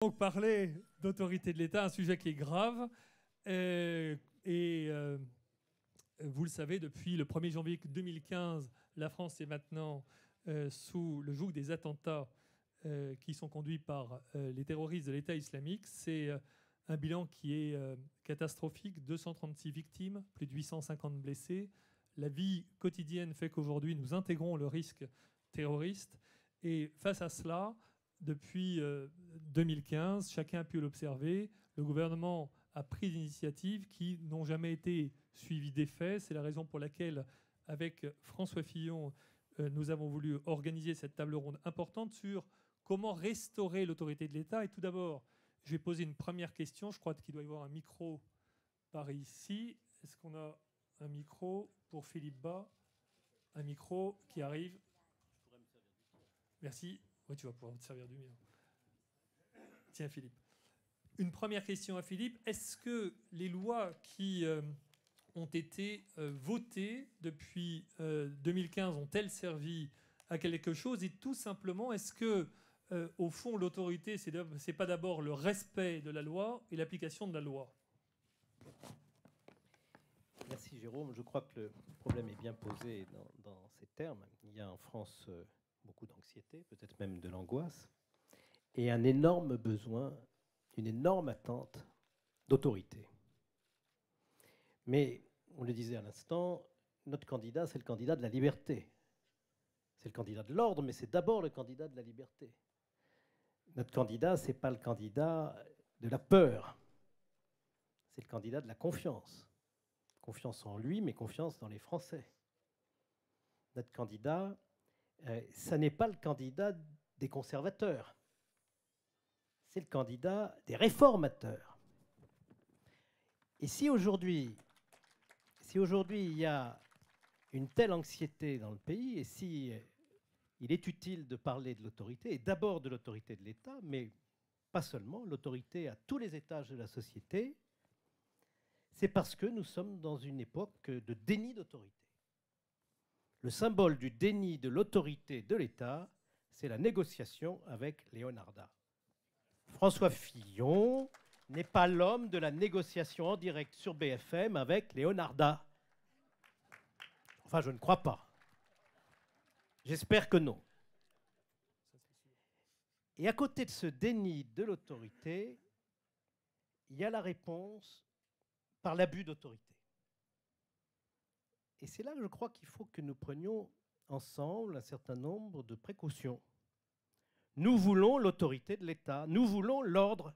Donc parler d'autorité de l'État, un sujet qui est grave. Vous le savez, depuis le 1er janvier 2015, la France est maintenant sous le joug des attentats qui sont conduits par les terroristes de l'État islamique. C'est un bilan qui est catastrophique, 236 victimes, plus de 850 blessés. La vie quotidienne fait qu'aujourd'hui, nous intégrons le risque terroriste. Et face à cela, depuis 2015, chacun a pu l'observer, le gouvernement a pris des initiatives qui n'ont jamais été suivies d'effet. C'est la raison pour laquelle, avec François Fillon, nous avons voulu organiser cette table ronde importante sur comment restaurer l'autorité de l'État. Et tout d'abord, je vais poser une première question. Je crois qu'il doit y avoir un micro par ici. Est-ce qu'on a un micro pour Philippe Bas? Un micro qui arrive. Merci. Oui, tu vas pouvoir te servir du mien. Tiens, Philippe. Une première question à Philippe. Est-ce que les lois qui ont été votées depuis 2015 ont-elles servi à quelque chose? Et tout simplement, est-ce que, au fond, l'autorité, c'est pas d'abord le respect de la loi et l'application de la loi? Merci Jérôme. Je crois que le problème est bien posé dans ces termes. Il y a en France beaucoup d'anxiété, peut-être même de l'angoisse, et un énorme besoin, une énorme attente d'autorité. Mais, on le disait à l'instant, notre candidat, c'est le candidat de la liberté. C'est le candidat de l'ordre, mais c'est d'abord le candidat de la liberté. Notre candidat, ce n'est pas le candidat de la peur, c'est le candidat de la confiance. Confiance en lui, mais confiance dans les Français. Notre candidat, ça n'est pas le candidat des conservateurs, c'est le candidat des réformateurs. Et si aujourd'hui il y a une telle anxiété dans le pays, et si il est utile de parler de l'autorité, et d'abord de l'autorité de l'État, mais pas seulement, l'autorité à tous les étages de la société, c'est parce que nous sommes dans une époque de déni d'autorité. Le symbole du déni de l'autorité de l'État, c'est la négociation avec Leonarda. François Fillon n'est pas l'homme de la négociation en direct sur BFM avec Leonarda. Enfin, je ne crois pas. J'espère que non. Et à côté de ce déni de l'autorité, il y a la réponse par l'abus d'autorité. Et c'est là que je crois qu'il faut que nous prenions ensemble un certain nombre de précautions. Nous voulons l'autorité de l'État, nous voulons l'ordre.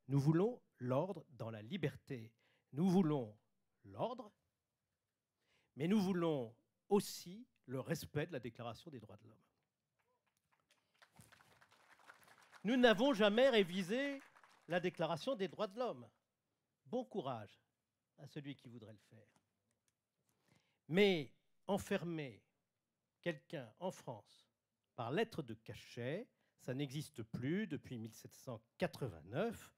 Nous voulons l'ordre dans la liberté. Nous voulons l'ordre, mais nous voulons aussi le respect de la Déclaration des droits de l'homme. Nous n'avons jamais révisé la Déclaration des droits de l'homme. Bon courage à celui qui voudrait le faire. Mais enfermer quelqu'un en France par lettre de cachet, ça n'existe plus depuis 1789.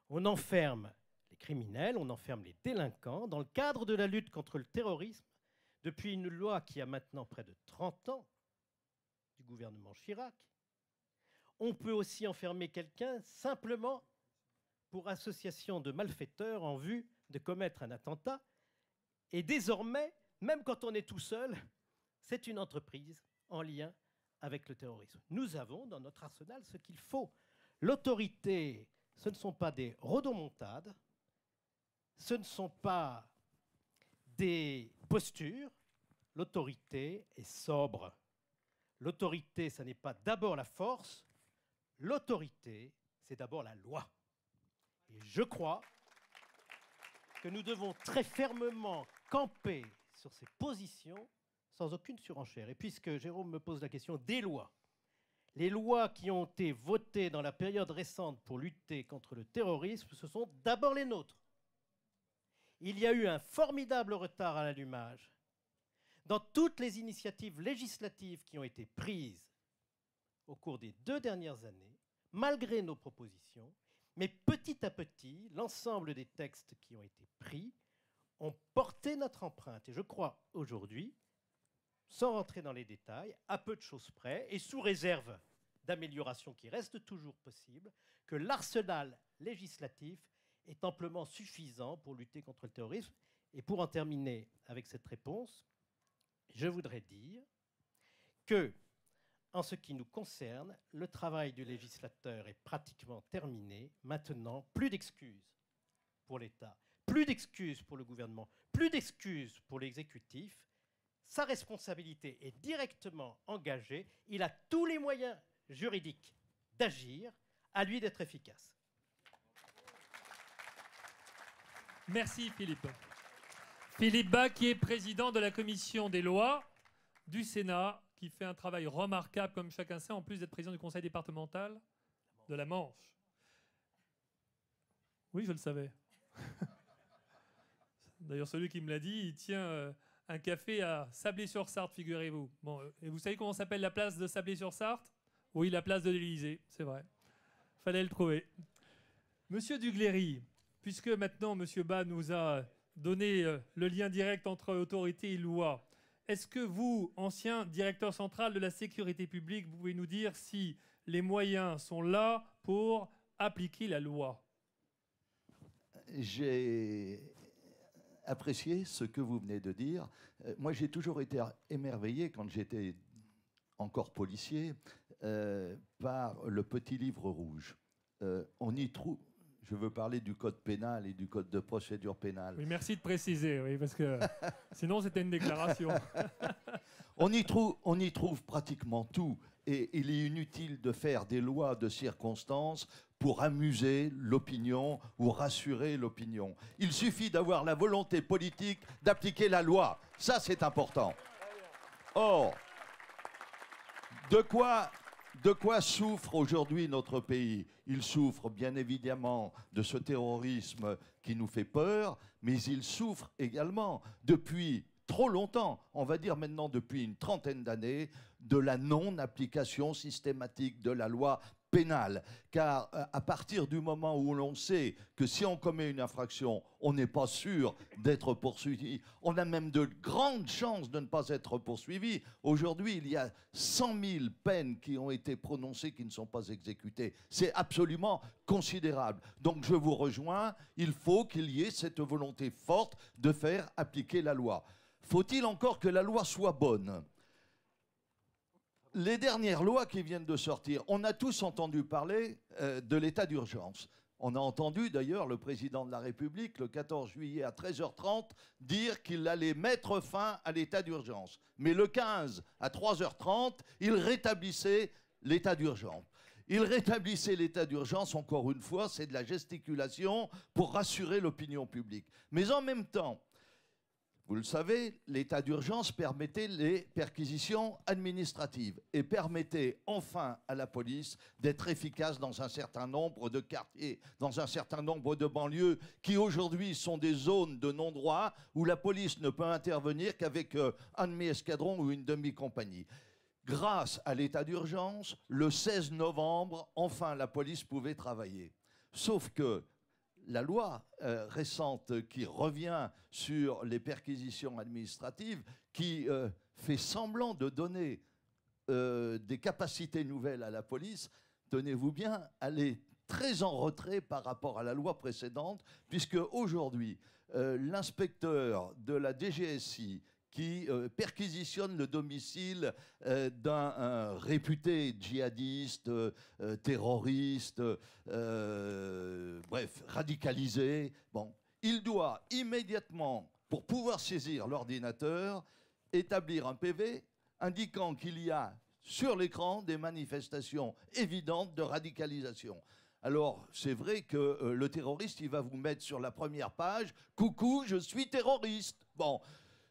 On enferme les criminels, on enferme les délinquants dans le cadre de la lutte contre le terrorisme depuis une loi qui a maintenant près de 30 ans du gouvernement Chirac. On peut aussi enfermer quelqu'un simplement pour association de malfaiteurs en vue de commettre un attentat. Et désormais, même quand on est tout seul, c'est une entreprise en lien avec le terrorisme. Nous avons dans notre arsenal ce qu'il faut. L'autorité, ce ne sont pas des rodomontades, ce ne sont pas des postures. L'autorité est sobre. L'autorité, ce n'est pas d'abord la force. L'autorité, c'est d'abord la loi. Et je crois que nous devons très fermement camper sur ces positions sans aucune surenchère. Et puisque Jérôme me pose la question des lois, les lois qui ont été votées dans la période récente pour lutter contre le terrorisme, ce sont d'abord les nôtres. Il y a eu un formidable retard à l'allumage dans toutes les initiatives législatives qui ont été prises au cours des 2 dernières années, malgré nos propositions. Mais petit à petit, l'ensemble des textes qui ont été pris ont porté notre empreinte. Et je crois aujourd'hui, sans rentrer dans les détails, à peu de choses près, et sous réserve d'améliorations qui restent toujours possibles, que l'arsenal législatif est amplement suffisant pour lutter contre le terrorisme. Et pour en terminer avec cette réponse, je voudrais dire que, en ce qui nous concerne, le travail du législateur est pratiquement terminé. Maintenant, plus d'excuses pour l'État, plus d'excuses pour le gouvernement, plus d'excuses pour l'exécutif. Sa responsabilité est directement engagée. Il a tous les moyens juridiques d'agir. À lui d'être efficace. Merci Philippe. Philippe Bas, qui est président de la commission des lois du Sénat, qui fait un travail remarquable, comme chacun sait, en plus d'être président du conseil départemental de la Manche. Oui, je le savais. D'ailleurs, celui qui me l'a dit, il tient un café à Sablé-sur-Sarthe, figurez-vous. Bon, et vous savez comment s'appelle la place de Sablé-sur-Sarthe? Oui, la place de l'Élysée, c'est vrai. Fallait le trouver. Monsieur Dugléry, puisque maintenant Monsieur Bas nous a donné le lien direct entre autorité et loi, est-ce que vous, ancien directeur central de la sécurité publique, vous pouvez nous dire si les moyens sont là pour appliquer la loi? J'ai apprécié ce que vous venez de dire. Moi, j'ai toujours été émerveillé quand j'étais encore policier par le petit livre rouge. On y trouve... Je veux parler du code pénal et du code de procédure pénale. Oui, merci de préciser, oui, parce que sinon c'était une déclaration. On y trouve pratiquement tout. Et il est inutile de faire des lois de circonstance pour amuser l'opinion ou rassurer l'opinion. Il suffit d'avoir la volonté politique d'appliquer la loi. Ça, c'est important. Or, de quoi souffre aujourd'hui notre pays? Il souffre bien évidemment de ce terrorisme qui nous fait peur, mais il souffre également depuis trop longtemps, on va dire maintenant depuis une trentaine d'années, de la non-application systématique de la loi pénale. Car à partir du moment où l'on sait que si on commet une infraction, on n'est pas sûr d'être poursuivi, on a même de grandes chances de ne pas être poursuivi. Aujourd'hui, il y a 100 000 peines qui ont été prononcées qui ne sont pas exécutées. C'est absolument considérable. Donc je vous rejoins, il faut qu'il y ait cette volonté forte de faire appliquer la loi. Faut-il encore que la loi soit bonne ? Les dernières lois qui viennent de sortir, on a tous entendu parler de l'état d'urgence. On a entendu d'ailleurs le président de la République, le 14 juillet à 13h30, dire qu'il allait mettre fin à l'état d'urgence. Mais le 15 à 3h30, il rétablissait l'état d'urgence. Il rétablissait l'état d'urgence, encore une fois, c'est de la gesticulation pour rassurer l'opinion publique. Mais en même temps, vous le savez, l'état d'urgence permettait les perquisitions administratives et permettait enfin à la police d'être efficace dans un certain nombre de quartiers, dans un certain nombre de banlieues qui aujourd'hui sont des zones de non-droit où la police ne peut intervenir qu'avec un demi-escadron ou une demi-compagnie. Grâce à l'état d'urgence, le 16 novembre, enfin la police pouvait travailler. Sauf que la loi récente qui revient sur les perquisitions administratives, qui fait semblant de donner des capacités nouvelles à la police, tenez-vous bien, elle est très en retrait par rapport à la loi précédente, puisque aujourd'hui, l'inspecteur de la DGSI qui perquisitionne le domicile d'un réputé djihadiste, terroriste, bref, radicalisé. Bon, il doit immédiatement, pour pouvoir saisir l'ordinateur, établir un PV indiquant qu'il y a sur l'écran des manifestations évidentes de radicalisation. Alors, c'est vrai que le terroriste, il va vous mettre sur la première page « Coucou, je suis terroriste ». Bon.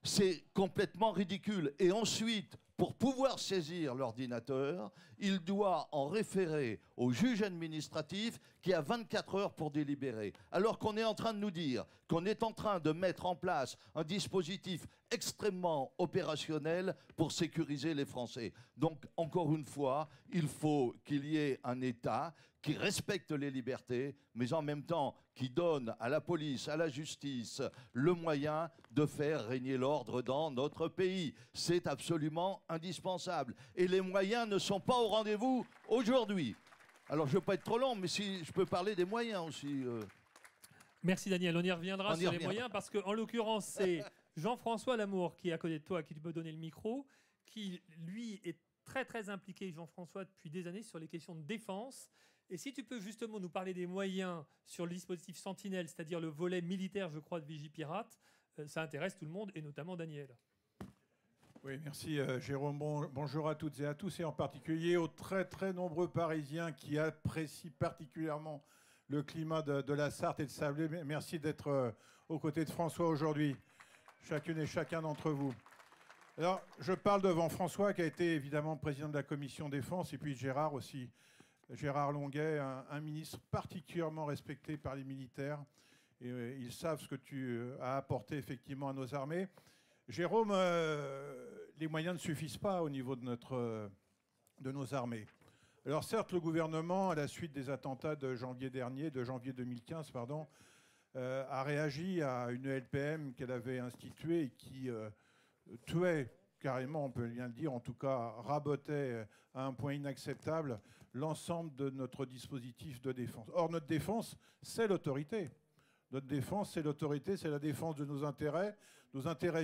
C'est complètement ridicule. Et ensuite, pour pouvoir saisir l'ordinateur, il doit en référer au juge administratif qui a 24 heures pour délibérer. Alors qu'on est en train de nous dire qu'on est en train de mettre en place un dispositif extrêmement opérationnel pour sécuriser les Français. Donc, encore une fois, il faut qu'il y ait un État qui respecte les libertés, mais en même temps qui donne à la police, à la justice, le moyen de faire régner l'ordre dans notre pays. C'est absolument indispensable. Et les moyens ne sont pas au rendez-vous aujourd'hui. Alors, je ne veux pas être trop long, mais si je peux parler des moyens aussi. Merci Daniel, on y reviendra sur les reviendra. moyens parce qu'en l'occurrence c'est Jean-François Lamour qui est à côté de toi, à qui tu peux donner le micro, qui lui est très très impliqué, Jean-François, depuis des années sur les questions de défense. Et si tu peux justement nous parler des moyens sur le dispositif Sentinelle, c'est-à-dire le volet militaire, je crois, de Vigipirate, ça intéresse tout le monde et notamment Daniel. Oui, merci Jérôme. Bonjour à toutes et à tous, et en particulier aux très très nombreux Parisiens qui apprécient particulièrement le climat de la Sarthe et de Sablé. Merci d'être aux côtés de François aujourd'hui, chacune et chacun d'entre vous. Alors, je parle devant François, qui a été évidemment président de la commission défense, et puis Gérard aussi, Gérard Longuet, un ministre particulièrement respecté par les militaires. Et ils savent ce que tu as apporté effectivement à nos armées. Jérôme, les moyens ne suffisent pas au niveau de nos armées. Alors certes, le gouvernement, à la suite des attentats de janvier 2015, a réagi à une LPM qu'elle avait instituée et qui tuait carrément, on peut bien le dire, en tout cas rabotait à un point inacceptable l'ensemble de notre dispositif de défense. Or, notre défense, c'est l'autorité. Notre défense, c'est l'autorité, c'est la défense de nos intérêts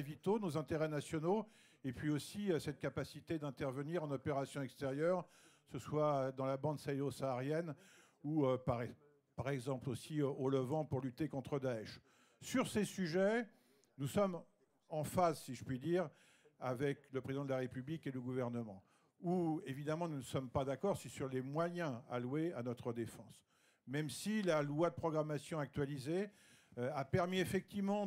vitaux, nos intérêts nationaux, et puis aussi cette capacité d'intervenir en opération extérieure, que ce soit dans la bande sahélo-saharienne ou par exemple aussi au Levant pour lutter contre Daesh. Sur ces sujets, nous sommes en phase, si je puis dire, avec le président de la République et le gouvernement, où évidemment nous ne sommes pas d'accord sur les moyens alloués à notre défense. Même si la loi de programmation actualisée a permis effectivement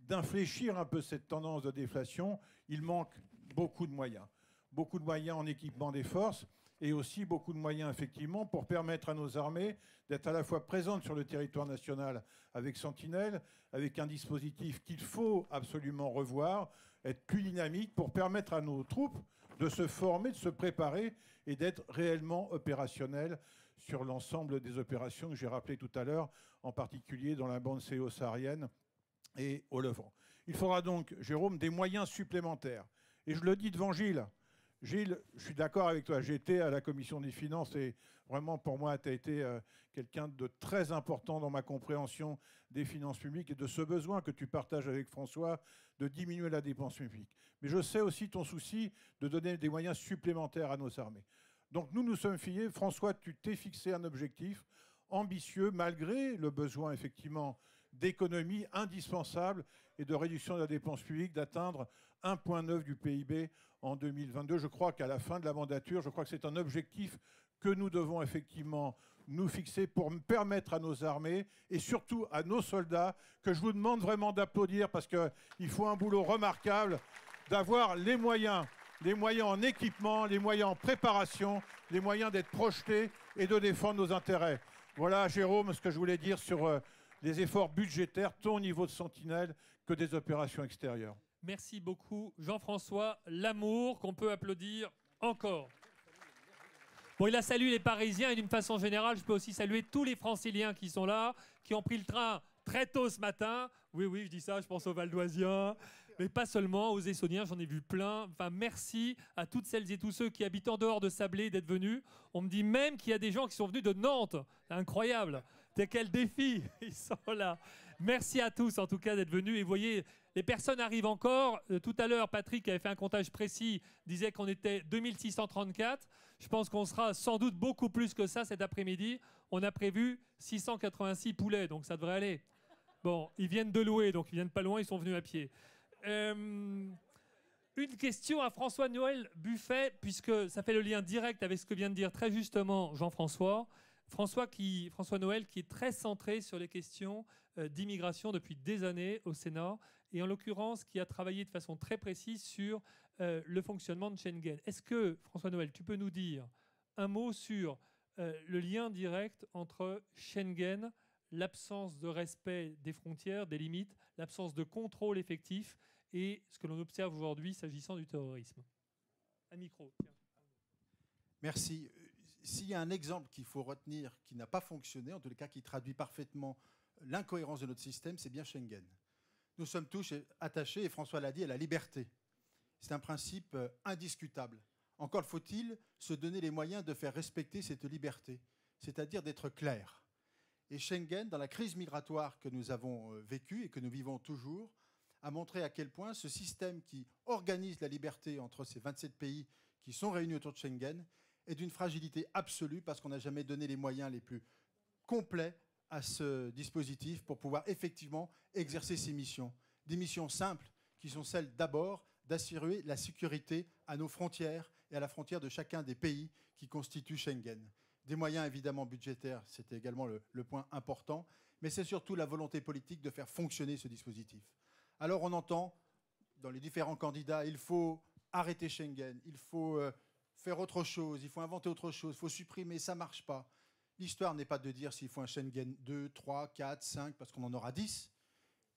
d'infléchir un peu cette tendance de déflation, il manque beaucoup de moyens. Beaucoup de moyens en équipement des forces et aussi beaucoup de moyens effectivement pour permettre à nos armées d'être à la fois présentes sur le territoire national avec Sentinelle, avec un dispositif qu'il faut absolument revoir, être plus dynamique pour permettre à nos troupes de se former, de se préparer et d'être réellement opérationnelles sur l'ensemble des opérations que j'ai rappelées tout à l'heure, en particulier dans la bande sahélo-saharienne et au Levant. Il faudra donc, Jérôme, des moyens supplémentaires. Et je le dis devant Gilles. Gilles, je suis d'accord avec toi. J'ai été à la commission des finances et vraiment, pour moi, tu as été quelqu'un de très important dans ma compréhension des finances publiques et de ce besoin que tu partages avec François de diminuer la dépense publique. Mais je sais aussi ton souci de donner des moyens supplémentaires à nos armées. Donc nous nous sommes fiés. François, tu t'es fixé un objectif ambitieux, malgré le besoin, effectivement, d'économie indispensable et de réduction de la dépense publique, d'atteindre 1,9 du PIB en 2022. Je crois qu'à la fin de la mandature, je crois que c'est un objectif que nous devons effectivement nous fixer pour permettre à nos armées et surtout à nos soldats, que je vous demande vraiment d'applaudir parce qu'il faut un boulot remarquable, d'avoir les moyens en équipement, les moyens en préparation, les moyens d'être projetés et de défendre nos intérêts. Voilà, Jérôme, ce que je voulais dire sur les efforts budgétaires, tant au niveau de Sentinelle que des opérations extérieures. Merci beaucoup, Jean-François Lamour, qu'on peut applaudir encore. Bon, il a salué les Parisiens et d'une façon générale, je peux aussi saluer tous les Franciliens qui sont là, qui ont pris le train très tôt ce matin. Oui, je dis ça, je pense aux Valdoisiens, mais pas seulement, aux Essonniens, j'en ai vu plein. Enfin, merci à toutes celles et tous ceux qui habitent en dehors de Sablé d'être venus. On me dit même qu'il y a des gens qui sont venus de Nantes. C'est incroyable. Quel défi, ils sont là. Merci à tous en tout cas d'être venus. Et vous voyez, les personnes arrivent encore. Tout à l'heure, Patrick avait fait un comptage précis, disait qu'on était 2634. Je pense qu'on sera sans doute beaucoup plus que ça cet après-midi. On a prévu 686 poulets, donc ça devrait aller. Bon, ils viennent de louer, donc ils viennent pas loin, ils sont venus à pied. Une question à François-Noël Buffet, puisque ça fait le lien direct avec ce que vient de dire très justement Jean-François. François Noël qui est très centré sur les questions d'immigration depuis des années au Sénat et en l'occurrence qui a travaillé de façon très précise sur le fonctionnement de Schengen. Est-ce que, François Noël, tu peux nous dire un mot sur le lien direct entre Schengen, l'absence de respect des frontières, des limites, l'absence de contrôle effectif et ce que l'on observe aujourd'hui s'agissant du terrorisme? Un micro, tiens. Merci. S'il y a un exemple qu'il faut retenir qui n'a pas fonctionné, en tous les cas qui traduit parfaitement l'incohérence de notre système, c'est bien Schengen. Nous sommes tous attachés, et François l'a dit, à la liberté. C'est un principe indiscutable. Encore faut-il se donner les moyens de faire respecter cette liberté, c'est-à-dire d'être clair. Et Schengen, dans la crise migratoire que nous avons vécue et que nous vivons toujours, a montré à quel point ce système qui organise la liberté entre ces 27 pays qui sont réunis autour de Schengen est d'une fragilité absolue parce qu'on n'a jamais donné les moyens les plus complets à ce dispositif pour pouvoir effectivement exercer ses missions. Des missions simples qui sont celles d'abord d'assurer la sécurité à nos frontières et à la frontière de chacun des pays qui constituent Schengen. Des moyens évidemment budgétaires, c'était également le point important, mais c'est surtout la volonté politique de faire fonctionner ce dispositif. Alors on entend dans les différents candidats, il faut arrêter Schengen, il faut faire autre chose, il faut inventer autre chose, il faut supprimer, ça ne marche pas. L'histoire n'est pas de dire s'il faut un Schengen 2, 3, 4, 5, parce qu'on en aura 10.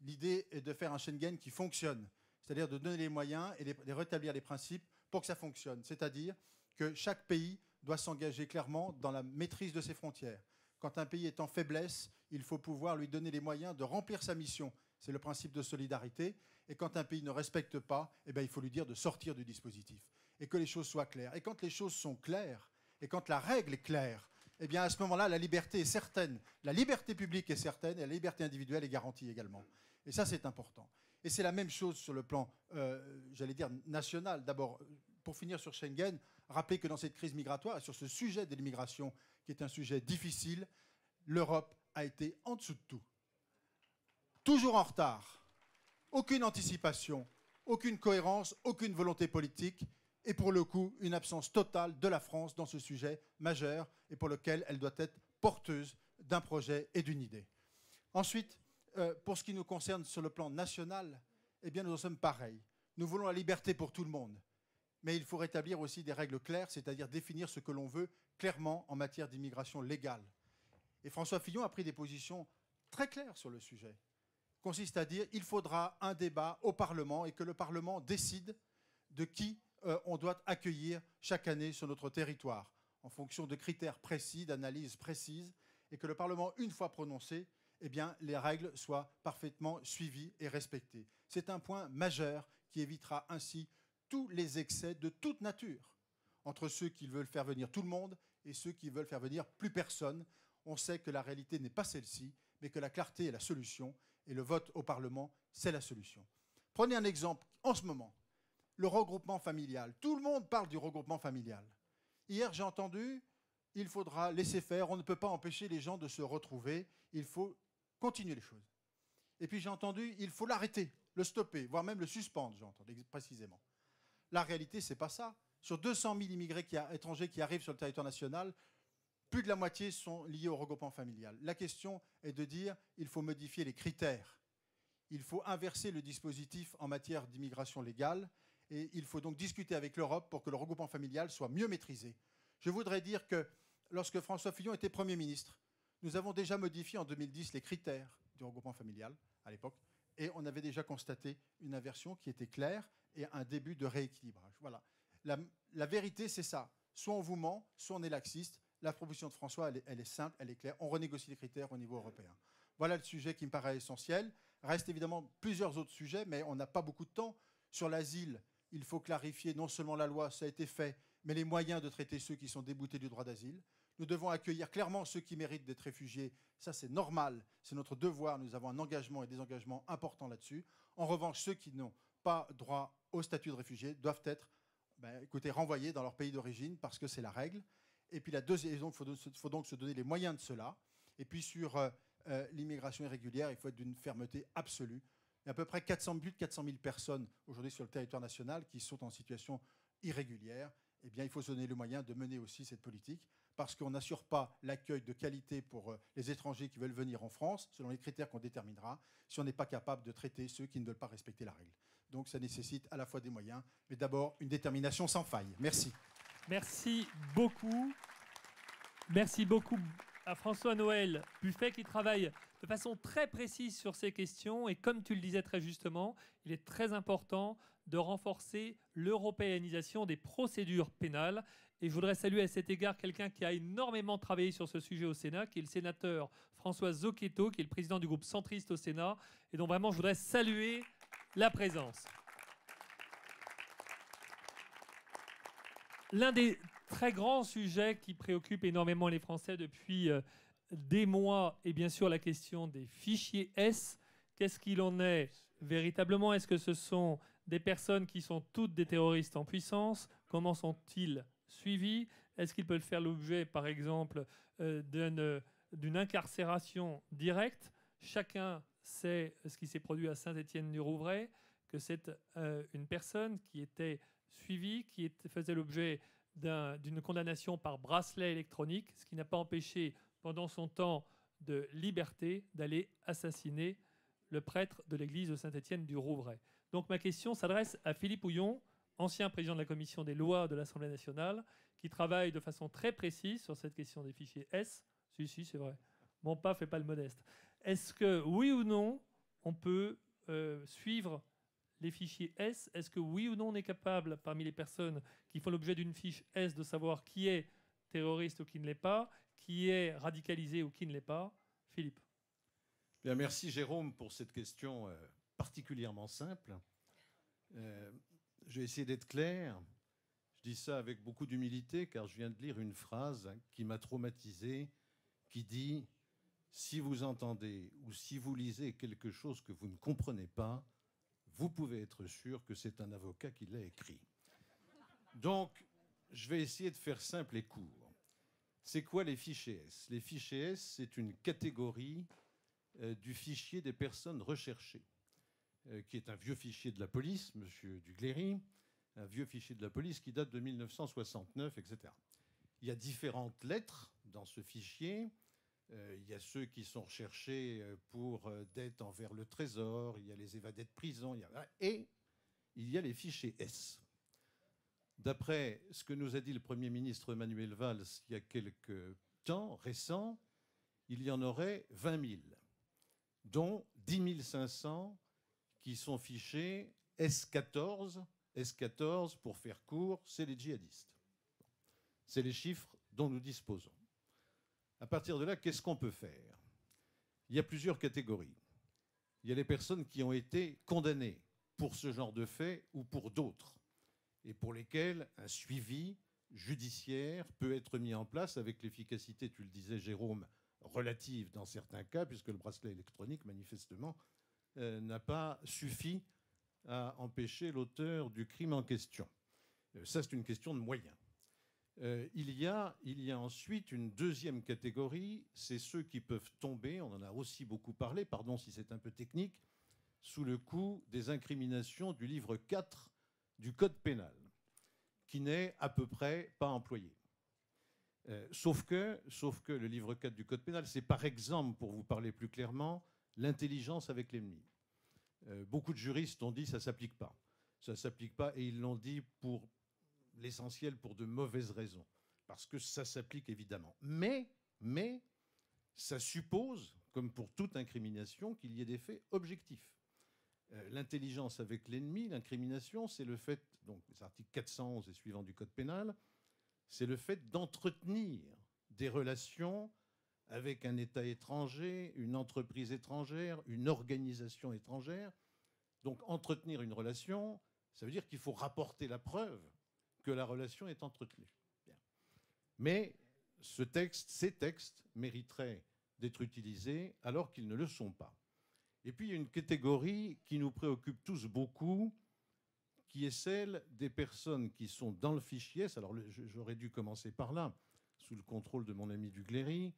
L'idée est de faire un Schengen qui fonctionne, c'est-à-dire de donner les moyens et de rétablir les principes pour que ça fonctionne. C'est-à-dire que chaque pays doit s'engager clairement dans la maîtrise de ses frontières. Quand un pays est en faiblesse, il faut pouvoir lui donner les moyens de remplir sa mission. C'est le principe de solidarité. Et quand un pays ne respecte pas, eh bien, il faut lui dire de sortir du dispositif. Et que les choses soient claires. Et quand les choses sont claires, et quand la règle est claire, eh bien, à ce moment-là, la liberté est certaine. La liberté publique est certaine et la liberté individuelle est garantie également. Et ça, c'est important. Et c'est la même chose sur le plan, j'allais dire, national. D'abord, pour finir sur Schengen, rappeler que dans cette crise migratoire, et sur ce sujet de l'immigration, qui est un sujet difficile, l'Europe a été en dessous de tout. Toujours en retard. Aucune anticipation, aucune cohérence, aucune volonté politique, et pour le coup, une absence totale de la France dans ce sujet majeur, et pour lequel elle doit être porteuse d'un projet et d'une idée. Ensuite, pour ce qui nous concerne sur le plan national, eh bien, nous en sommes pareils. Nous voulons la liberté pour tout le monde. Mais il faut rétablir aussi des règles claires, c'est-à-dire définir ce que l'on veut clairement en matière d'immigration légale. Et François Fillon a pris des positions très claires sur le sujet. Consiste à dire qu'il faudra un débat au Parlement et que le Parlement décide de qui on doit accueillir chaque année sur notre territoire, en fonction de critères précis, d'analyses précises, et que le Parlement, une fois prononcé, eh bien, les règles soient parfaitement suivies et respectées. C'est un point majeur qui évitera ainsi tous les excès de toute nature entre ceux qui veulent faire venir tout le monde et ceux qui veulent faire venir plus personne. On sait que la réalité n'est pas celle-ci, mais que la clarté est la solution et le vote au Parlement, c'est la solution. Prenez un exemple en ce moment, le regroupement familial. Tout le monde parle du regroupement familial. Hier, j'ai entendu, il faudra laisser faire, on ne peut pas empêcher les gens de se retrouver, il faut continuer les choses. Et puis j'ai entendu, il faut l'arrêter, le stopper, voire même le suspendre, j'ai entendu précisément. La réalité, ce n'est pas ça. Sur 200 000 immigrés étrangers qui arrivent sur le territoire national, plus de la moitié sont liés au regroupement familial. La question est de dire qu'il faut modifier les critères. Il faut inverser le dispositif en matière d'immigration légale et il faut donc discuter avec l'Europe pour que le regroupement familial soit mieux maîtrisé. Je voudrais dire que lorsque François Fillon était Premier ministre, nous avons déjà modifié en 2010 les critères du regroupement familial à l'époque et on avait déjà constaté une inversion qui était claire et un début de rééquilibrage. Voilà. La vérité, c'est ça. Soit on vous ment, soit on est laxiste. La proposition de François, elle est simple, elle est claire. On renégocie les critères au niveau européen. Voilà le sujet qui me paraît essentiel. Reste évidemment plusieurs autres sujets, mais on n'a pas beaucoup de temps. Sur l'asile, il faut clarifier non seulement la loi, ça a été fait, mais les moyens de traiter ceux qui sont déboutés du droit d'asile. Nous devons accueillir clairement ceux qui méritent d'être réfugiés. Ça, c'est normal, c'est notre devoir. Nous avons un engagement et des engagements importants là-dessus. En revanche, ceux qui n'ont pas droit au statut de réfugié doivent être renvoyés dans leur pays d'origine parce que c'est la règle. Et puis la deuxième, il faut donc se donner les moyens de cela. Et puis sur l'immigration irrégulière, il faut être d'une fermeté absolue. Il y a à peu près plus de 400 000 personnes aujourd'hui sur le territoire national qui sont en situation irrégulière. Eh bien, il faut se donner le moyen de mener aussi cette politique parce qu'on n'assure pas l'accueil de qualité pour les étrangers qui veulent venir en France, selon les critères qu'on déterminera, si on n'est pas capable de traiter ceux qui ne veulent pas respecter la règle. Donc ça nécessite à la fois des moyens, mais d'abord une détermination sans faille. Merci. Merci beaucoup. Merci beaucoup à François-Noël Buffet qui travaille de façon très précise sur ces questions. Et comme tu le disais très justement, il est très important de renforcer l'européanisation des procédures pénales. Et je voudrais saluer à cet égard quelqu'un qui a énormément travaillé sur ce sujet au Sénat, qui est le sénateur François Zocchetto, qui est le président du groupe centriste au Sénat, et dont vraiment je voudrais saluer la présence. l'un des très grands sujets qui préoccupent énormément les Français depuis des mois est bien sûr la question des fichiers S. Qu'est-ce qu'il en est véritablement? Est-ce que ce sont des personnes qui sont toutes des terroristes en puissance? Comment sont-ils suivis? Est-ce qu'ils peuvent faire l'objet, par exemple, d'une incarcération directe? Chacun sait ce qui s'est produit à Saint-Étienne-du-Rouvray, que c'est une personne qui était suivie, qui faisait l'objet d'une condamnation par bracelet électronique, ce qui n'a pas empêché, pendant son temps de liberté, d'aller assassiner le prêtre de l'église de Saint-Étienne-du-Rouvray. Donc ma question s'adresse à Philippe Houillon, ancien président de la commission des lois de l'Assemblée nationale, qui travaille de façon très précise sur cette question des fichiers S. Si, c'est vrai. Mon pas fait pas le modeste. Est-ce que, oui ou non, on peut suivre les fichiers S? Est-ce que, oui ou non, on est capable, parmi les personnes qui font l'objet d'une fiche S, de savoir qui est terroriste ou qui ne l'est pas, qui est radicalisé ou qui ne l'est pas? Philippe. Bien, merci Jérôme pour cette question particulièrement simple. Je vais essayer d'être clair. Je dis ça avec beaucoup d'humilité car je viens de lire une phrase qui m'a traumatisé, qui dit « Si vous entendez ou si vous lisez quelque chose que vous ne comprenez pas, vous pouvez être sûr que c'est un avocat qui l'a écrit. » Donc, je vais essayer de faire simple et court. C'est quoi les fichiers S? Les fichiers S, c'est une catégorie du fichier des personnes recherchées, qui est un vieux fichier de la police, monsieur Dugléry, un vieux fichier de la police qui date de 1969, etc. Il y a différentes lettres dans ce fichier. Il y a ceux qui sont recherchés pour dettes envers le Trésor, il y a les évadés de prison, et il y a les fichiers S. D'après ce que nous a dit le Premier ministre Manuel Valls il y a quelques temps récents, il y en aurait 20 000, dont 10 500 qui sont fichés S14. S14, pour faire court, c'est les djihadistes. C'est les chiffres dont nous disposons. À partir de là, qu'est-ce qu'on peut faire? Il y a plusieurs catégories. Il y a les personnes qui ont été condamnées pour ce genre de faits ou pour d'autres, et pour lesquelles un suivi judiciaire peut être mis en place avec l'efficacité, tu le disais Jérôme, relative dans certains cas, puisque le bracelet électronique, manifestement, n'a pas suffi à empêcher l'auteur du crime en question. Ça, c'est une question de moyens. Il y a ensuite une deuxième catégorie, c'est ceux qui peuvent tomber, on en a aussi beaucoup parlé, pardon si c'est un peu technique, sous le coup des incriminations du livre 4 du Code pénal, qui n'est à peu près pas employé. Sauf que le livre 4 du Code pénal, c'est par exemple, pour vous parler plus clairement, l'intelligence avec l'ennemi. Beaucoup de juristes ont dit ça ne s'applique pas. Ça ne s'applique pas, et ils l'ont dit pour l'essentiel pour de mauvaises raisons. Parce que ça s'applique évidemment. Mais ça suppose, comme pour toute incrimination, qu'il y ait des faits objectifs. L'intelligence avec l'ennemi, l'incrimination, c'est le fait, donc les articles 411 et suivants du Code pénal, c'est le fait d'entretenir des relations avec un État étranger, une entreprise étrangère, une organisation étrangère. Donc entretenir une relation, ça veut dire qu'il faut rapporter la preuve que la relation est entretenue. Bien. Mais ces textes mériteraient d'être utilisés alors qu'ils ne le sont pas. Et puis il y a une catégorie qui nous préoccupe tous beaucoup, qui est celle des personnes qui sont dans le fichier. Alors j'aurais dû commencer par là, sous le contrôle de mon ami Dugléry.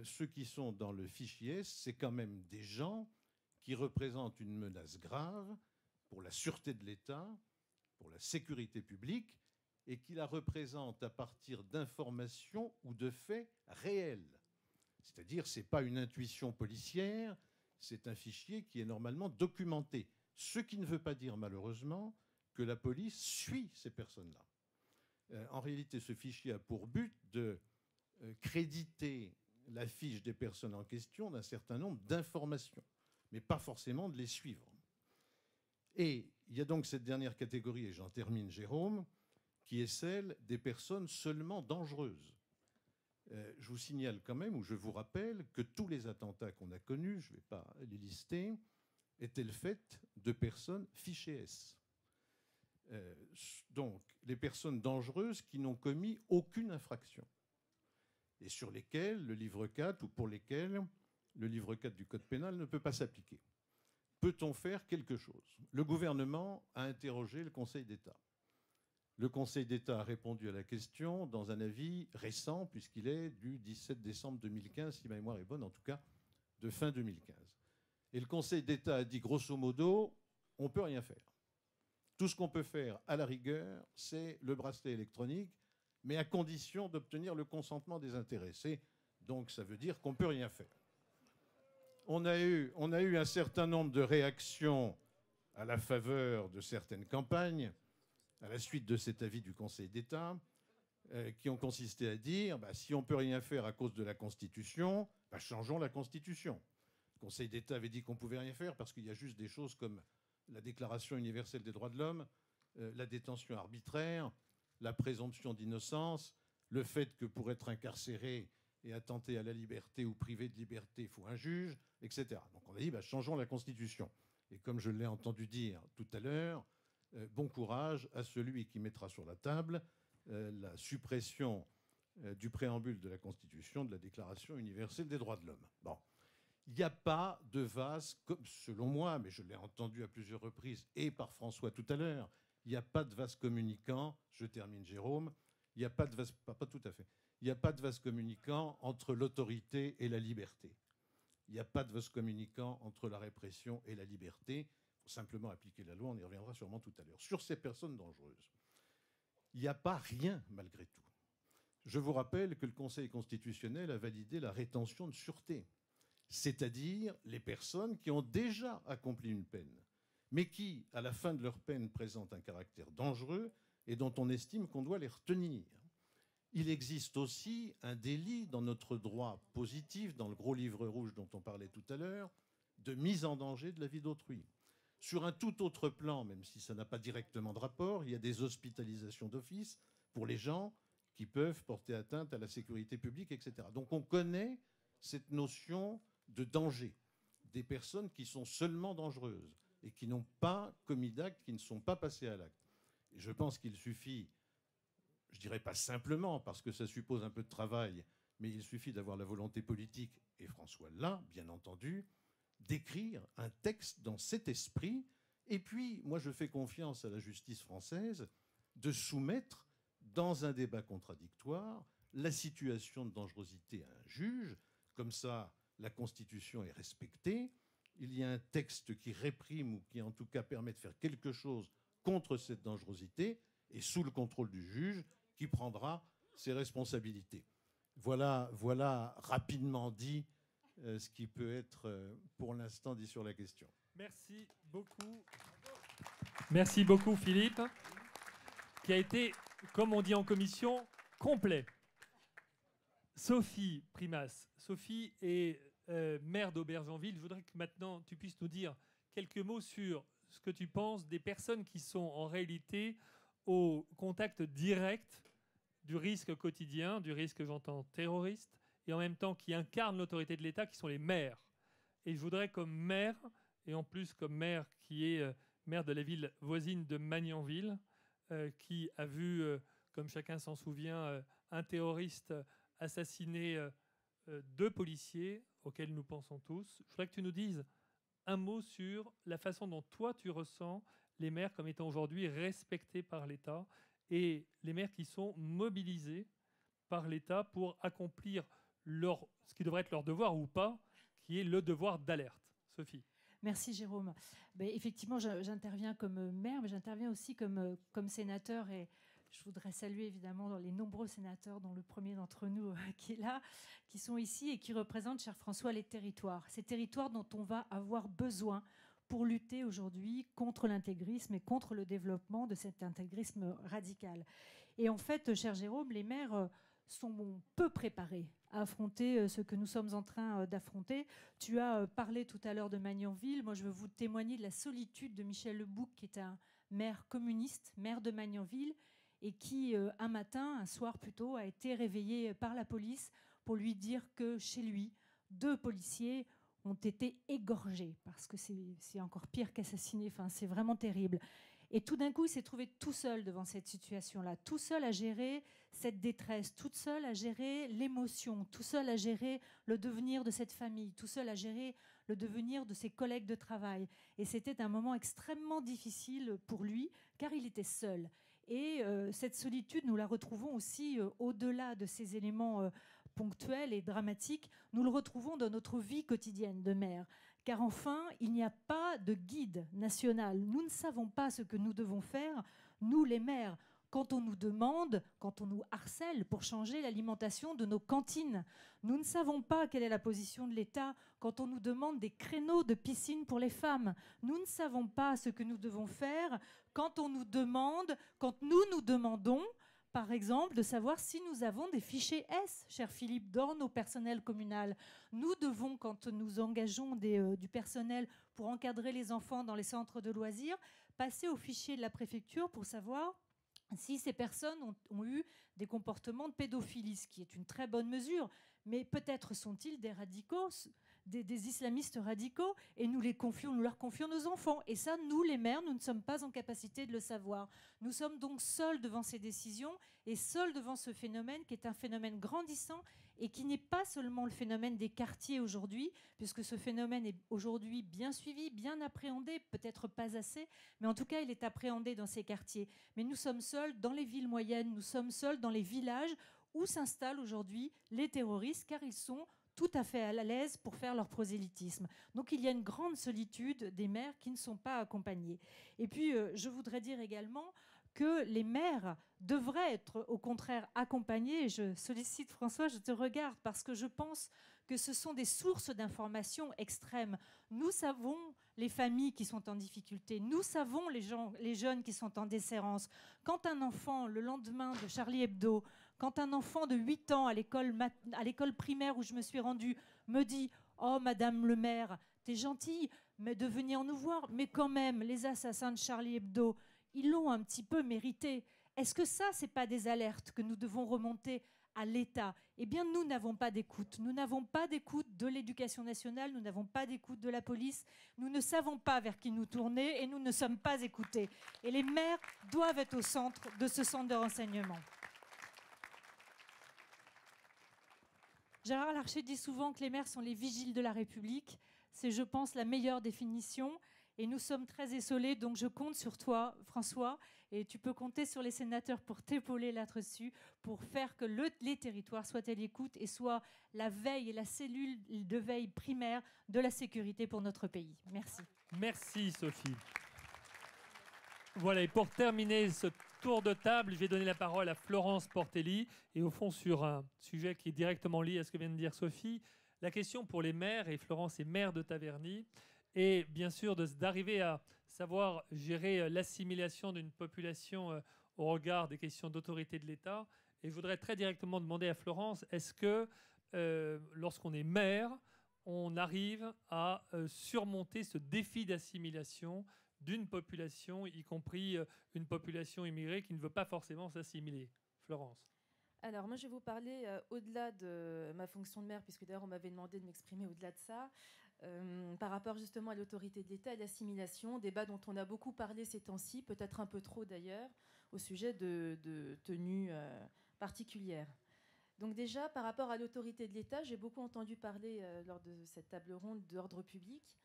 Ceux qui sont dans le fichier, c'est quand même des gens qui représentent une menace grave pour la sûreté de l'État, pour la sécurité publique, et qui la représentent à partir d'informations ou de faits réels. C'est-à-dire, ce n'est pas une intuition policière, c'est un fichier qui est normalement documenté. Ce qui ne veut pas dire, malheureusement, que la police suit ces personnes-là. En réalité, ce fichier a pour but de créditer la fiche des personnes en question d'un certain nombre d'informations, mais pas forcément de les suivre. Et il y a donc cette dernière catégorie, et j'en termine, Jérôme, qui est celle des personnes seulement dangereuses. Je vous signale quand même, ou je vous rappelle, que tous les attentats qu'on a connus, je ne vais pas les lister, étaient le fait de personnes fichées S. Donc, les personnes dangereuses qui n'ont commis aucune infraction et sur lesquelles le livre 4 ou pour lesquelles le livre 4 du Code pénal ne peut pas s'appliquer. Peut-on faire quelque chose? Le gouvernement a interrogé le Conseil d'État. Le Conseil d'État a répondu à la question dans un avis récent, puisqu'il est du 17 décembre 2015, si ma mémoire est bonne, en tout cas de fin 2015. Et le Conseil d'État a dit grosso modo, on ne peut rien faire. Tout ce qu'on peut faire, à la rigueur, c'est le bracelet électronique, mais à condition d'obtenir le consentement des intéressés. Donc ça veut dire qu'on ne peut rien faire. On a eu un certain nombre de réactions à la faveur de certaines campagnes, à la suite de cet avis du Conseil d'État, qui ont consisté à dire, si on ne peut rien faire à cause de la Constitution, changeons la Constitution. Le Conseil d'État avait dit qu'on ne pouvait rien faire parce qu'il y a juste des choses comme la Déclaration universelle des droits de l'homme, la détention arbitraire, la présomption d'innocence, le fait que pour être incarcéré et attenter à la liberté ou privé de liberté, il faut un juge, etc. Donc on a dit, changeons la Constitution. Et comme je l'ai entendu dire tout à l'heure, bon courage à celui qui mettra sur la table la suppression du préambule de la Constitution, de la Déclaration universelle des droits de l'homme. Bon. Il n'y a pas de vase, selon moi, mais je l'ai entendu à plusieurs reprises, et par François tout à l'heure, il n'y a pas de vase communicant, je termine Jérôme, il n'y a pas de vase, pas tout à fait, il n'y a pas de vase communicant entre l'autorité et la liberté. Il n'y a pas de vase communicant entre la répression et la liberté. Il faut simplement appliquer la loi, on y reviendra sûrement tout à l'heure. Sur ces personnes dangereuses, il n'y a pas rien malgré tout. Je vous rappelle que le Conseil constitutionnel a validé la rétention de sûreté, c'est-à-dire les personnes qui ont déjà accompli une peine, mais qui, à la fin de leur peine, présentent un caractère dangereux et dont on estime qu'on doit les retenir. Il existe aussi un délit dans notre droit positif, dans le gros livre rouge dont on parlait tout à l'heure, de mise en danger de la vie d'autrui. Sur un tout autre plan, même si ça n'a pas directement de rapport, il y a des hospitalisations d'office pour les gens qui peuvent porter atteinte à la sécurité publique, etc. Donc on connaît cette notion de danger, des personnes qui sont seulement dangereuses et qui n'ont pas commis d'actes, qui ne sont pas passées à l'acte. Et je pense qu'il suffit, je dirais pas simplement, parce que ça suppose un peu de travail, mais il suffit d'avoir la volonté politique, et François l'a, bien entendu, d'écrire un texte dans cet esprit. Et puis, moi, je fais confiance à la justice française de soumettre, dans un débat contradictoire, la situation de dangerosité à un juge. Comme ça, la Constitution est respectée. Il y a un texte qui réprime ou qui, en tout cas, permet de faire quelque chose contre cette dangerosité et sous le contrôle du juge qui prendra ses responsabilités. Voilà rapidement dit ce qui peut être pour l'instant dit sur la question. Merci beaucoup. Merci beaucoup Philippe, qui a été, comme on dit en commission, complet. Sophie Primas. Sophie est maire d'Aubergenville. Je voudrais que maintenant tu puisses nous dire quelques mots sur ce que tu penses des personnes qui sont en réalité au contact direct du risque quotidien, du risque, j'entends, terroriste, et en même temps qui incarnent l'autorité de l'État, qui sont les maires. Et je voudrais, comme maire, et en plus comme maire qui est maire de la ville voisine de Magnanville, qui a vu, comme chacun s'en souvient, un terroriste assassiner 2 policiers, auxquels nous pensons tous. Je voudrais que tu nous dises un mot sur la façon dont toi tu ressens les maires comme étant aujourd'hui respectés par l'État et les maires qui sont mobilisés par l'État pour accomplir ce qui devrait être leur devoir ou pas, qui est le devoir d'alerte. Sophie. Merci Jérôme. Effectivement, j'interviens comme maire, mais j'interviens aussi comme sénateur, et je voudrais saluer évidemment les nombreux sénateurs, dont le premier d'entre nous qui est là, qui sont ici et qui représentent, cher François, les territoires. Ces territoires dont on va avoir besoin pour lutter aujourd'hui contre l'intégrisme et contre le développement de cet intégrisme radical. Et en fait, cher Jérôme, les maires sont peu préparés à affronter ce que nous sommes en train d'affronter. Tu as parlé tout à l'heure de Magnanville. Moi, je veux vous témoigner de la solitude de Michel Lebouc, qui est un maire communiste, maire de Magnanville, et qui, un soir plutôt, a été réveillé par la police pour lui dire que chez lui, 2 policiers ont été égorgés, parce que c'est encore pire qu'assassiner. Enfin, c'est vraiment terrible. Et tout d'un coup, il s'est trouvé tout seul devant cette situation-là, tout seul à gérer cette détresse, tout seul à gérer l'émotion, tout seul à gérer le devenir de cette famille, tout seul à gérer le devenir de ses collègues de travail. Et c'était un moment extrêmement difficile pour lui, car il était seul. Et cette solitude, nous la retrouvons aussi au-delà de ces éléments ponctuels et dramatiques, nous le retrouvons dans notre vie quotidienne de mère. Car enfin, il n'y a pas de guide national. Nous ne savons pas ce que nous devons faire, nous les mères, quand on nous demande, quand on nous harcèle pour changer l'alimentation de nos cantines. Nous ne savons pas quelle est la position de l'État quand on nous demande des créneaux de piscine pour les femmes. Nous ne savons pas ce que nous devons faire quand on nous demande, quand nous demandons, par exemple, de savoir si nous avons des fichiers S, cher Philippe, dans nos personnels communaux. Nous devons, quand nous engageons du personnel pour encadrer les enfants dans les centres de loisirs, passer au fichier de la préfecture pour savoir si ces personnes ont eu des comportements de pédophilie, ce qui est une très bonne mesure, mais peut-être sont-ils des radicaux, des islamistes radicaux, et nous leur confions nos enfants. Et ça, nous, les mères, nous ne sommes pas en capacité de le savoir. Nous sommes donc seuls devant ces décisions et seuls devant ce phénomène qui est un phénomène grandissant et qui n'est pas seulement le phénomène des quartiers aujourd'hui, puisque ce phénomène est aujourd'hui bien suivi, bien appréhendé, peut-être pas assez, mais en tout cas, il est appréhendé dans ces quartiers. Mais nous sommes seuls dans les villes moyennes, nous sommes seuls dans les villages où s'installent aujourd'hui les terroristes, car ils sont tout à fait à l'aise pour faire leur prosélytisme. Donc il y a une grande solitude des mères qui ne sont pas accompagnées. Et puis je voudrais dire également que les mères devraient être au contraire accompagnées. Je sollicite François, je te regarde, parce que je pense que ce sont des sources d'informations extrêmes. Nous savons les familles qui sont en difficulté, nous savons les jeunes qui sont en déshérence. Quand un enfant, le lendemain de Charlie Hebdo, quand un enfant de 8 ans à l'école primaire où je me suis rendue me dit « Oh, Madame le maire, t'es gentille mais de venir nous voir, mais quand même, les assassins de Charlie Hebdo, ils l'ont un petit peu mérité. » Est-ce que ça, ce n'est pas des alertes que nous devons remonter à l'État? Eh bien, nous n'avons pas d'écoute. Nous n'avons pas d'écoute de l'éducation nationale, nous n'avons pas d'écoute de la police, nous ne savons pas vers qui nous tourner et nous ne sommes pas écoutés. Et les maires doivent être au centre de ce centre de renseignement. Gérard Larcher dit souvent que les maires sont les vigiles de la République. C'est, je pense, la meilleure définition. Et nous sommes très essolés, donc je compte sur toi, François, et tu peux compter sur les sénateurs pour t'épauler là-dessus, pour faire que les territoires soient à l'écoute et soient la veille et la cellule de veille primaire de la sécurité pour notre pays. Merci. Merci, Sophie. Voilà, et pour terminer ce tour de table, je vais donner la parole à Florence Portelli, et au fond sur un sujet qui est directement lié à ce que vient de dire Sophie, la question pour les maires, et Florence est maire de Taverny, et bien sûr d'arriver à savoir gérer l'assimilation d'une population au regard des questions d'autorité de l'État. Et je voudrais très directement demander à Florence, est-ce que lorsqu'on est maire, on arrive à surmonter ce défi d'assimilation d'une population, y compris une population immigrée qui ne veut pas forcément s'assimiler? Florence. Alors moi je vais vous parler au-delà de ma fonction de maire, puisque d'ailleurs on m'avait demandé de m'exprimer au-delà de ça, par rapport justement à l'autorité de l'État et l'assimilation, débat dont on a beaucoup parlé ces temps-ci, peut-être un peu trop d'ailleurs, au sujet de tenues particulières. Donc déjà, par rapport à l'autorité de l'État, j'ai beaucoup entendu parler lors de cette table ronde d'ordre public,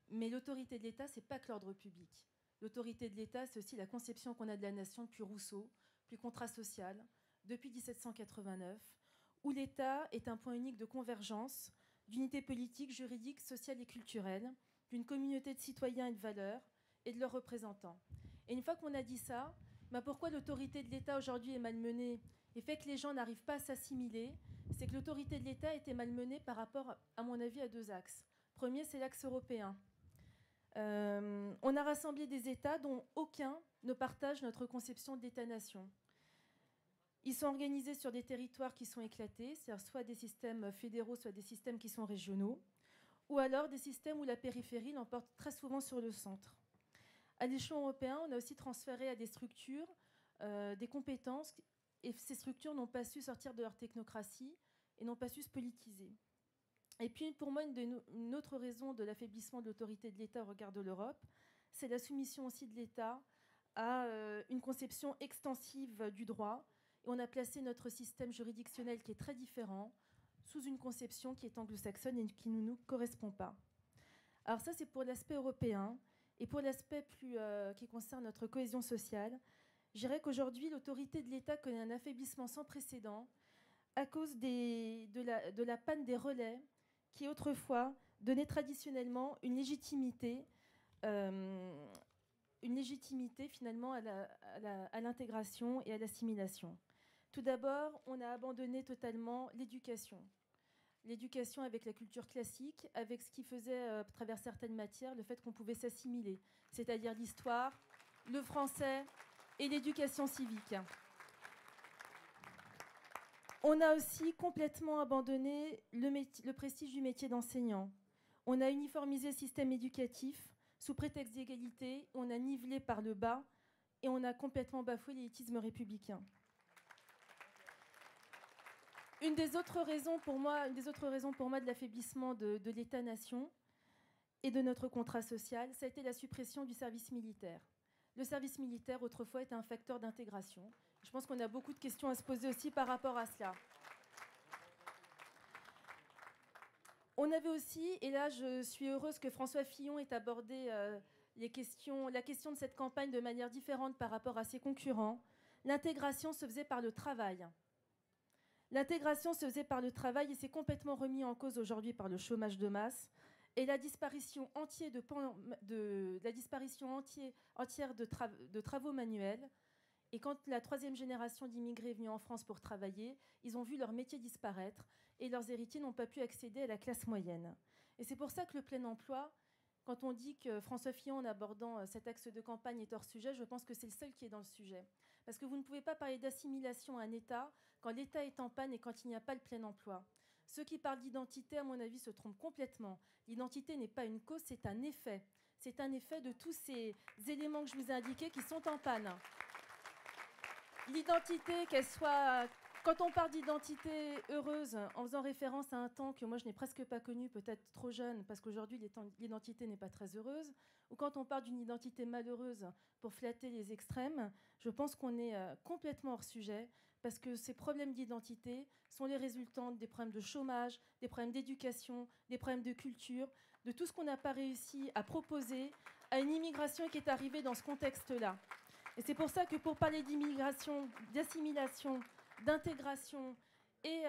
mais l'autorité de l'État, c'est pas que l'ordre public. L'autorité de l'État, c'est aussi la conception qu'on a de la nation depuis Rousseau, puis contrat social, depuis 1789, où l'État est un point unique de convergence, d'unité politique, juridique, sociale et culturelle, d'une communauté de citoyens et de valeurs, et de leurs représentants. Et une fois qu'on a dit ça, pourquoi l'autorité de l'État aujourd'hui est malmenée et fait que les gens n'arrivent pas à s'assimiler? C'est que l'autorité de l'État a été malmenée par rapport, à mon avis, à deux axes. Premier, c'est l'axe européen. On a rassemblé des États dont aucun ne partage notre conception de l'État-nation. Ils sont organisés sur des territoires qui sont éclatés, c'est-à-dire soit des systèmes fédéraux, soit des systèmes qui sont régionaux, ou alors des systèmes où la périphérie l'emporte très souvent sur le centre. À l'échelon européen, on a aussi transféré à des structures des compétences, et ces structures n'ont pas su sortir de leur technocratie et n'ont pas su se politiser. Et puis, pour moi, une autre raison de l'affaiblissement de l'autorité de l'État au regard de l'Europe, c'est la soumission aussi de l'État à une conception extensive du droit. Et on a placé notre système juridictionnel, qui est très différent, sous une conception qui est anglo-saxonne et qui ne nous correspond pas. Alors ça, c'est pour l'aspect européen. Et pour l'aspect plus qui concerne notre cohésion sociale, je dirais qu'aujourd'hui, l'autorité de l'État connaît un affaiblissement sans précédent à cause de la panne des relais qui, autrefois, donnaient traditionnellement une légitimité finalement à l'intégration et à l'assimilation. Tout d'abord, on a abandonné totalement l'éducation. L'éducation avec la culture classique, avec ce qui faisait, à travers certaines matières, le fait qu'on pouvait s'assimiler, c'est-à-dire l'histoire, le français et l'éducation civique. On a aussi complètement abandonné le prestige du métier d'enseignant. On a uniformisé le système éducatif sous prétexte d'égalité, on a nivelé par le bas et on a complètement bafoué l'élitisme républicain. Une des autres raisons pour moi de l'affaiblissement de l'État-nation et de notre contrat social, ça a été la suppression du service militaire. Le service militaire, autrefois, était un facteur d'intégration. Je pense qu'on a beaucoup de questions à se poser aussi par rapport à cela. On avait aussi, et là je suis heureuse que François Fillon ait abordé la question de cette campagne de manière différente par rapport à ses concurrents, l'intégration se faisait par le travail. L'intégration se faisait par le travail et c'est complètement remis en cause aujourd'hui par le chômage de masse et la disparition entière de travaux manuels. Et quand la troisième génération d'immigrés est venue en France pour travailler, ils ont vu leur métier disparaître et leurs héritiers n'ont pas pu accéder à la classe moyenne. Et c'est pour ça que le plein emploi, quand on dit que François Fillon, en abordant cet axe de campagne, est hors sujet, je pense que c'est le seul qui est dans le sujet. Parce que vous ne pouvez pas parler d'assimilation à un État quand l'État est en panne et quand il n'y a pas le plein emploi. Ceux qui parlent d'identité, à mon avis, se trompent complètement. L'identité n'est pas une cause, c'est un effet. C'est un effet de tous ces éléments que je vous ai indiqués qui sont en panne. L'identité, qu'elle soit... Quand on parle d'identité heureuse, en faisant référence à un temps que moi je n'ai presque pas connu, peut-être trop jeune, parce qu'aujourd'hui l'identité n'est pas très heureuse, ou quand on parle d'une identité malheureuse pour flatter les extrêmes, je pense qu'on est complètement hors sujet, parce que ces problèmes d'identité sont les résultants des problèmes de chômage, des problèmes d'éducation, des problèmes de culture, de tout ce qu'on n'a pas réussi à proposer à une immigration qui est arrivée dans ce contexte-là. Et c'est pour ça que pour parler d'immigration, d'assimilation, d'intégration et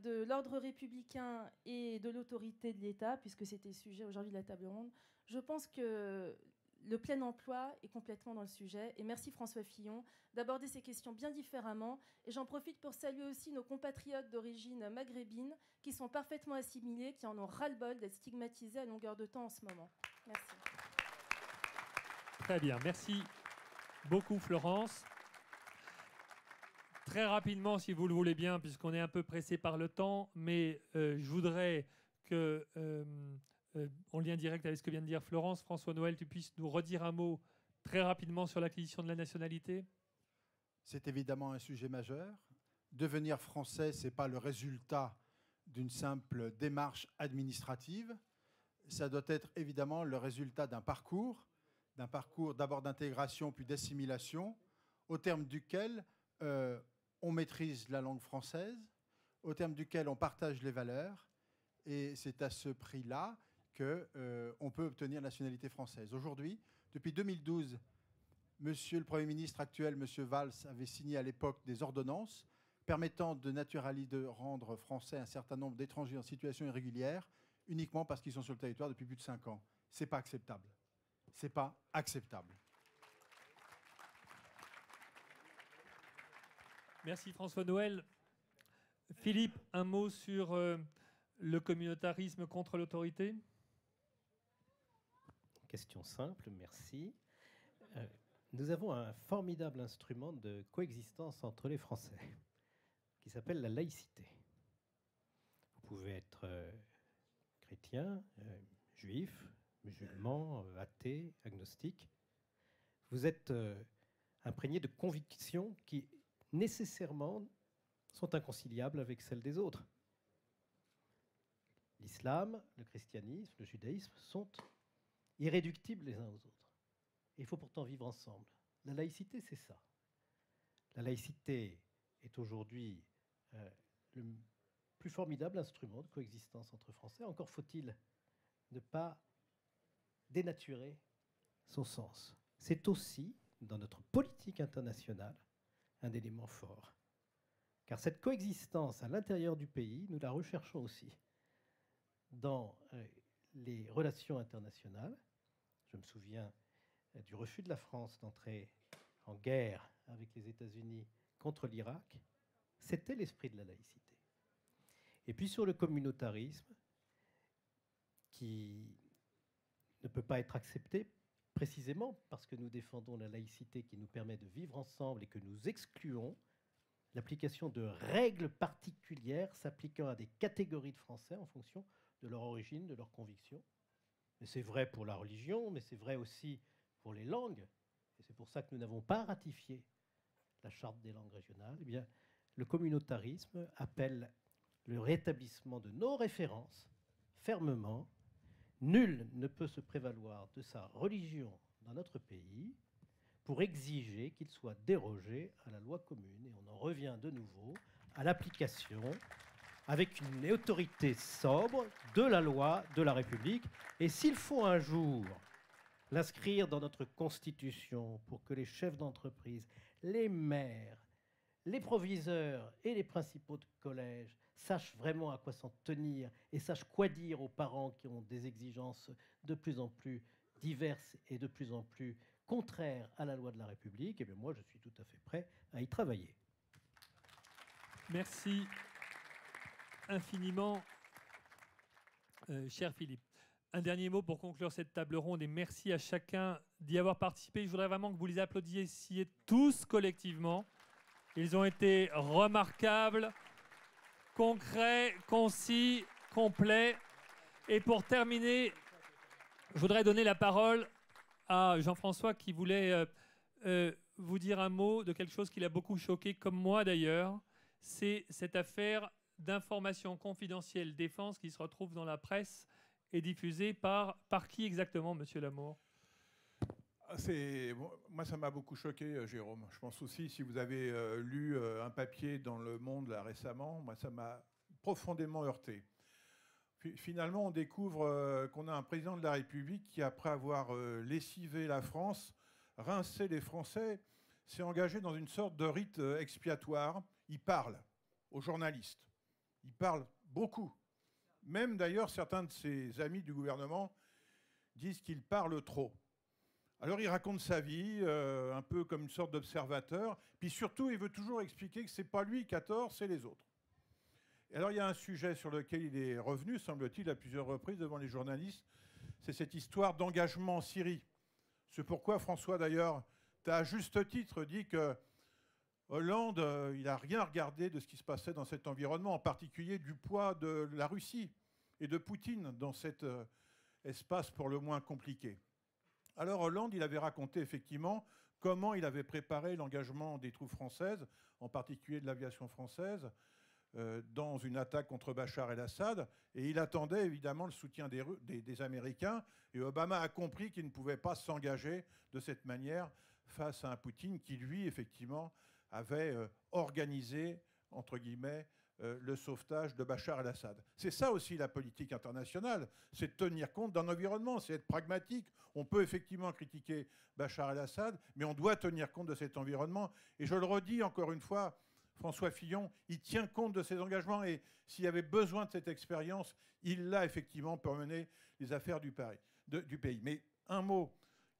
de l'ordre républicain et de l'autorité de l'État, puisque c'était le sujet aujourd'hui de la table ronde, je pense que le plein emploi est complètement dans le sujet. Et merci François Fillon d'aborder ces questions bien différemment. Et j'en profite pour saluer aussi nos compatriotes d'origine maghrébine qui sont parfaitement assimilés, qui en ont ras-le-bol d'être stigmatisés à longueur de temps en ce moment. Merci. Très bien, merci beaucoup Florence. Très rapidement, si vous le voulez bien, puisqu'on est un peu pressé par le temps, mais je voudrais que, en lien direct avec ce que vient de dire Florence, François-Noël, tu puisses nous redire un mot très rapidement sur l'acquisition de la nationalité. C'est évidemment un sujet majeur. Devenir français, ce n'est pas le résultat d'une simple démarche administrative. Ça doit être évidemment le résultat d'un parcours d'abord d'intégration puis d'assimilation, au terme duquel on maîtrise la langue française, au terme duquel on partage les valeurs, et c'est à ce prix-là qu'on peut obtenir la nationalité française. Aujourd'hui, depuis 2012, Monsieur le Premier ministre actuel, Monsieur Valls, avait signé à l'époque des ordonnances permettant de rendre français un certain nombre d'étrangers en situation irrégulière uniquement parce qu'ils sont sur le territoire depuis plus de 5 ans. Ce n'est pas acceptable. Ce n'est pas acceptable. Merci François-Noël. Philippe, un mot sur le communautarisme contre l'autorité? Question simple, merci. Nous avons un formidable instrument de coexistence entre les Français qui s'appelle la laïcité. Vous pouvez être chrétien, juif, musulman, athée, agnostique. Vous êtes imprégné de convictions qui nécessairement sont inconciliables avec celles des autres. L'islam, le christianisme, le judaïsme sont irréductibles les uns aux autres. Il faut pourtant vivre ensemble. La laïcité, c'est ça. La laïcité est aujourd'hui le plus formidable instrument de coexistence entre Français. Encore faut-il ne pas dénaturer son sens. C'est aussi, dans notre politique internationale, un élément fort. Car cette coexistence à l'intérieur du pays, nous la recherchons aussi dans les relations internationales. Je me souviens du refus de la France d'entrer en guerre avec les États-Unis contre l'Irak. C'était l'esprit de la laïcité. Et puis sur le communautarisme, qui ne peut pas être accepté précisément parce que nous défendons la laïcité qui nous permet de vivre ensemble et que nous excluons l'application de règles particulières s'appliquant à des catégories de Français en fonction de leur origine, de leurs convictions. Mais c'est vrai pour la religion, mais c'est vrai aussi pour les langues. Et c'est pour ça que nous n'avons pas ratifié la Charte des langues régionales. Eh bien, le communautarisme appelle le rétablissement de nos références fermement. Nul ne peut se prévaloir de sa religion dans notre pays pour exiger qu'il soit dérogé à la loi commune. Et on en revient de nouveau à l'application, avec une autorité sobre, de la loi de la République. Et s'il faut un jour l'inscrire dans notre Constitution pour que les chefs d'entreprise, les maires, les proviseurs et les principaux de collège sachent vraiment à quoi s'en tenir et sachent quoi dire aux parents qui ont des exigences de plus en plus diverses et de plus en plus contraires à la loi de la République, eh bien moi je suis tout à fait prêt à y travailler. Merci infiniment, cher Philippe. Un dernier mot pour conclure cette table ronde et merci à chacun d'y avoir participé. Je voudrais vraiment que vous les applaudissiez tous collectivement. Ils ont été remarquables, concrets, concis, complets. Et pour terminer, je voudrais donner la parole à Jean-François qui voulait vous dire un mot de quelque chose qui l'a beaucoup choqué, comme moi d'ailleurs. C'est cette affaire d'information confidentielle défense qui se retrouve dans la presse et diffusée par qui exactement, Monsieur Lamour ? Moi, ça m'a beaucoup choqué, Jérôme. Je pense aussi, si vous avez lu un papier dans Le Monde là, récemment, moi, ça m'a profondément heurté. Finalement, on découvre qu'on a un président de la République qui, après avoir lessivé la France, rincé les Français, s'est engagé dans une sorte de rite expiatoire. Il parle aux journalistes. Il parle beaucoup. Même d'ailleurs, certains de ses amis du gouvernement disent qu'il parle trop. Alors il raconte sa vie, un peu comme une sorte d'observateur, puis surtout il veut toujours expliquer que ce n'est pas lui qui a tort, c'est les autres. Et alors il y a un sujet sur lequel il est revenu, semble-t-il, à plusieurs reprises devant les journalistes, c'est cette histoire d'engagement en Syrie. C'est pourquoi François, d'ailleurs, tu as à juste titre dit que Hollande, il n'a rien regardé de ce qui se passait dans cet environnement, en particulier du poids de la Russie et de Poutine dans cet espace pour le moins compliqué. Alors Hollande, il avait raconté effectivement comment il avait préparé l'engagement des troupes françaises, en particulier de l'aviation française, dans une attaque contre Bachar el-Assad. Et il attendait évidemment le soutien des Américains. Et Obama a compris qu'il ne pouvait pas s'engager de cette manière face à un Poutine qui, lui, effectivement, avait organisé, entre guillemets, le sauvetage de Bachar el-Assad. C'est ça aussi la politique internationale, c'est de tenir compte d'un environnement, c'est être pragmatique. On peut effectivement critiquer Bachar el-Assad, mais on doit tenir compte de cet environnement. Et je le redis encore une fois, François Fillon, il tient compte de ses engagements et s'il y avait besoin de cette expérience, il l'a effectivement pour mener les affaires du pays. Mais un mot,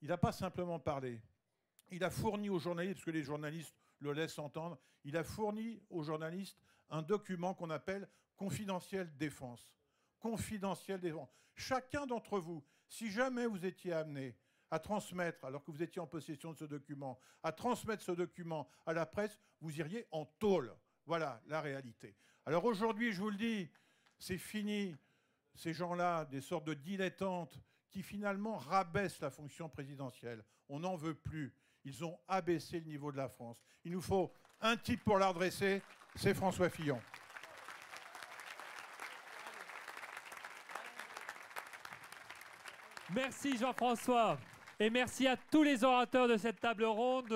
il n'a pas simplement parlé. Il a fourni aux journalistes, parce que les journalistes le laissent entendre, il a fourni aux journalistes un document qu'on appelle confidentiel défense. Confidentiel défense. Chacun d'entre vous, si jamais vous étiez amené à transmettre, alors que vous étiez en possession de ce document, à transmettre ce document à la presse, vous iriez en tôle. Voilà la réalité. Alors aujourd'hui, je vous le dis, c'est fini, ces gens-là, des sortes de dilettantes qui finalement rabaissent la fonction présidentielle. On n'en veut plus. Ils ont abaissé le niveau de la France. Il nous faut un type pour la redresser, c'est François Fillon. Merci Jean-François. Et merci à tous les orateurs de cette table ronde.